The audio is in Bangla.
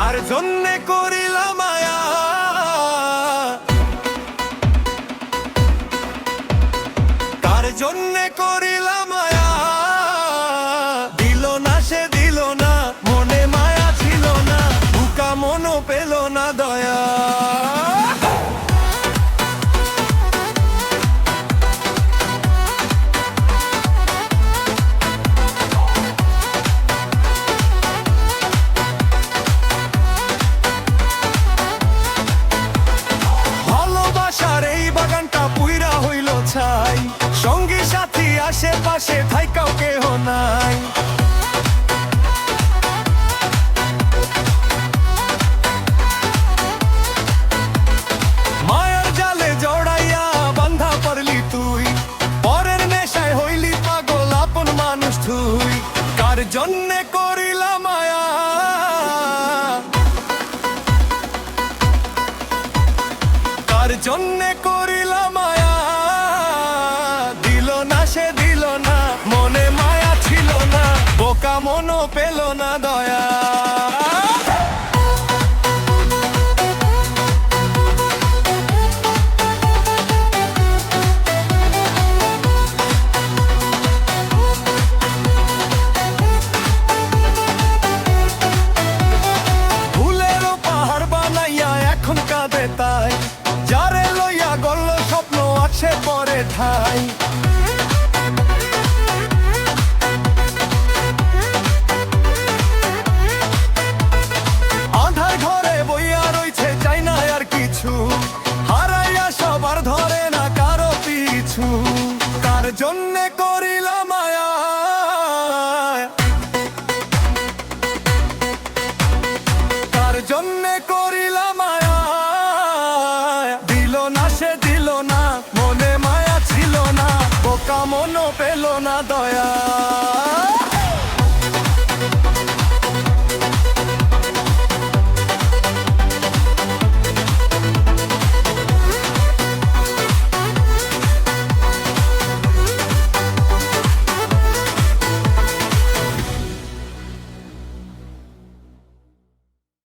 কার জন্যে করিলাম মায়া, কার জন্যে করিলাম মায়া, দিল না সে দিল না, মনে মায়া ছিল না, বুকা মনও পেল না দয়া। সঙ্গী সাথী আশেপাশে থাইকাও কেহ নাই, মায়ার জালে জড়াইয়া বান্ধা পড়লি তুই, পরের নেশায় হইলি পাগল আপন মানুষ তুই। কার জন্যে করিলাম মায়া, কার জন্যে করিলাম মায়া, সে দিল না, মনে মায়া ছিল না, বোকা মনও পেল না দয়া। ভুলেরও পাহাড় বানাইয়া এখন কাঁদে তাই, যারে লইয়া গল্ল স্বপ্ন আছে পরে ঠাই। হারাইয়া সবার ধরে না কারো পিছু, কার জন্যে করিলাম